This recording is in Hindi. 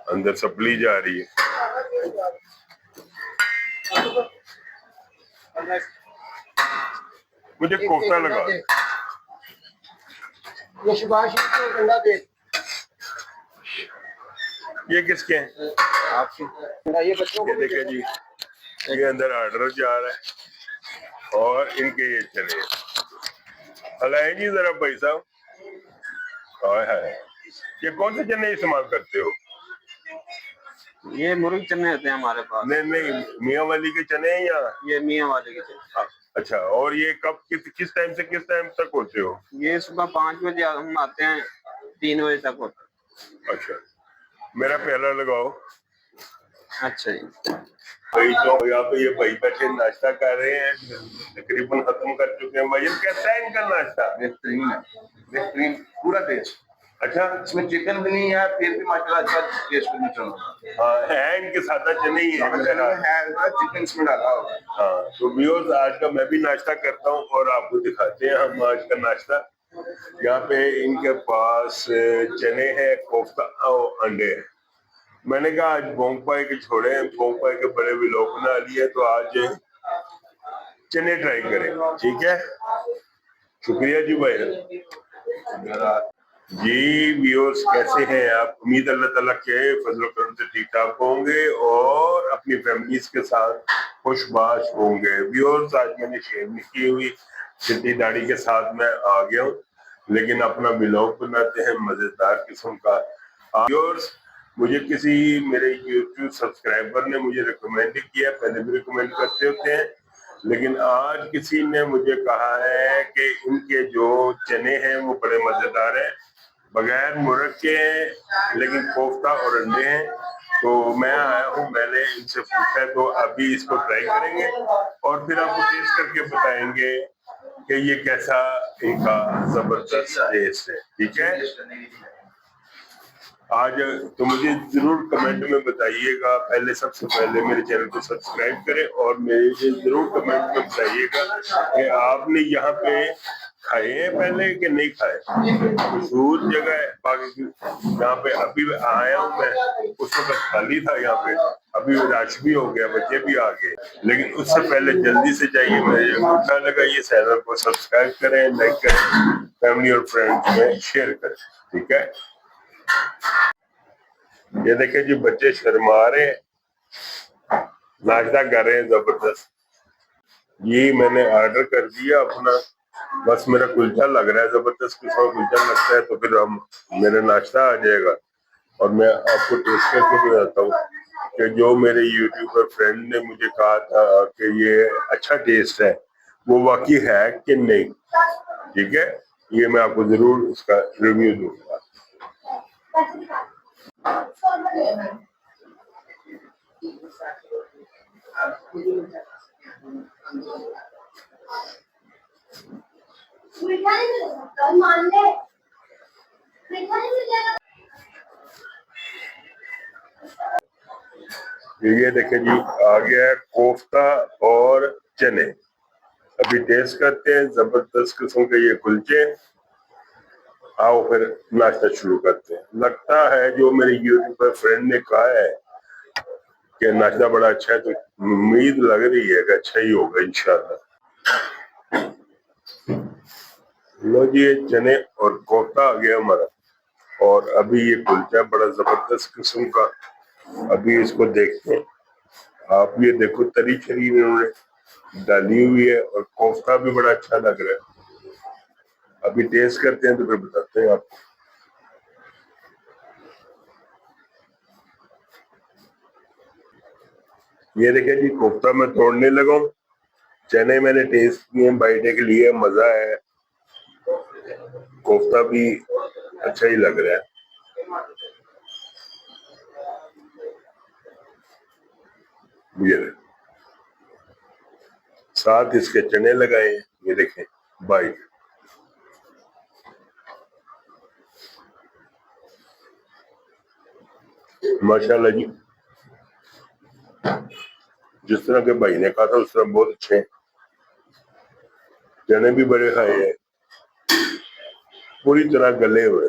अंदर सप्ली जा रही है। मुझे कोफ्ता लगा। ये किसके हैं? आपके। ये देखे जी, ये अंदर ऑर्डर जा रहा है और इनके ये चले। हलाए जी जरा भाई साहब। हाय, ये कौन से चने इस्तेमाल करते हो? ये मुर्ग चने होते हैं हमारे पास। नहीं, मियाँ वाली के चने हैं या? ये मियाँ वाले के चने। अच्छा, और ये कब किस टाइम से किस टाइम तक होते हो? ये सुबह 5 बजे हम आते हैं, 3 बजे तक होता है। अच्छा, मेरा पहला लगाओ। अच्छा जी। भाई तो यहाँ पे ये भाई बैठे नाश्ता कर रहे हैं, तकरीबन खत्म कर चुके हैं। भाई कैसा है इनका नाश्ता? बेहतरीन, पूरा टेस्ट। अच्छा, इसमें चिकन भी नहीं है, फिर भी माशाल्लाह अच्छा टेस्ट भी चल रहा हाँ है, इनके सादा चने ही है। चिकन इसमें डाला होगा। हाँ, तो व्यूअर्स आज का मैं भी नाश्ता करता हूँ और आपको दिखाते हैं हम आज का नाश्ता। यहाँ पे इनके पास चने हैं, कोफ्ता और अंडे हैं। मैंने कहा आज बोंगपाई के छोड़े, बोंगपाई के बड़े व्लॉग बना लिए, तो आज चने ट्राई करें। ठीक है, शुक्रिया जी भाई। जी व्यूअर्स, कैसे हैं आप? उम्मीद अल्लाह ताला के फजल करम से ठीक ठाक होंगे और अपनी फैमिलीज के साथ खुशबाश होंगे। व्यूअर्स, आज मैंने शेव नहीं की हुई, सिद्धि दाढ़ी के साथ मैं आ गया हूँ, लेकिन अपना व्लॉग बनाते हैं मजेदार किस्म का। व्यूअर्स, मुझे किसी मेरे YouTube सब्सक्राइबर ने मुझे रिकमेंड किया, पहले भी रिकमेंड करते होते हैं, लेकिन आज किसी ने मुझे कहा है कि इनके जो चने हैं वो बड़े मजेदार हैं, बगैर मुर्ग के, लेकिन कोफ्ता और अंडे हैं। तो मैं आया हूँ, मैंने इनसे पूछा, तो अभी इसको ट्राई करेंगे और फिर आपको टेस्ट करके बताएंगे कि ये कैसा इनका जबरदस्त टेस्ट है। ठीक है, आज तो मुझे जरूर कमेंट में बताइएगा। पहले सबसे पहले मेरे चैनल को सब्सक्राइब करें और मुझे जरूर कमेंट में बताइएगा कि आपने यहाँ पे खाए हैं पहले कि नहीं खाए। मशहूर जगह है यहाँ पे। अभी आया हूँ मैं, उस वक्त खाली था यहाँ पे, अभी रश भी हो गया, बच्चे भी आ गए, लेकिन उससे पहले जल्दी से जाइए, मुझे अच्छा लगा, ये चैनल को सब्सक्राइब करें, लाइक करें, फैमिली और फ्रेंड्स में शेयर करें। ठीक है, ये देखे जी, बच्चे शर्मा रहे हैं, नाश्ता कर रहे हैं जबरदस्त। ये मैंने ऑर्डर कर दिया अपना, बस मेरा कुलचा लग रहा है जबरदस्त। किसी को कुलचा लगता है तो फिर हम मेरा नाश्ता आ जाएगा और मैं आपको टेस्ट करके बताता हूँ कि जो मेरे यूट्यूबर फ्रेंड ने मुझे कहा था कि ये अच्छा टेस्ट है, वो वाकई है कि नहीं। ठीक है, ये मैं आपको जरूर उसका रिव्यू दूंगा। ये देखे जी, आ गया है कोफ्ता और चने। अभी टेस्ट करते हैं, जबरदस्त किस्म के ये कुलचे। आओ फिर नाश्ता शुरू करते हैं। लगता है जो मेरे यूट्यूबर फ्रेंड ने कहा है कि नाश्ता बड़ा अच्छा है, तो उम्मीद लग रही है कि अच्छा ही होगा इंशाल्लाह। लो जी, ये चने और कोफ्ता आ गया हमारा, और अभी ये कुलचा बड़ा जबरदस्त किस्म का। अभी इसको देखते हैं, आप ये देखो, तरी छरी इन्होंने डाली हुई है और कोफ्ता भी बड़ा अच्छा लग रहा है। अभी टेस्ट करते हैं तो फिर बताते हैं आपको। ये देखिए जी, कोफ्ता मैं तोड़ने लगा हूँ, चने मैंने टेस्ट किए, बाइटे के लिए मजा है, कोफ्ता भी अच्छा ही लग रहा है। ये साथ इसके चने लगाए, ये देखें बाइट। माशाल्लाह जी, जिस तरह के भाई ने कहा था उस तरह बहुत अच्छे हैं। चने भी बड़े खाए हैं, पूरी तरह गले हुए।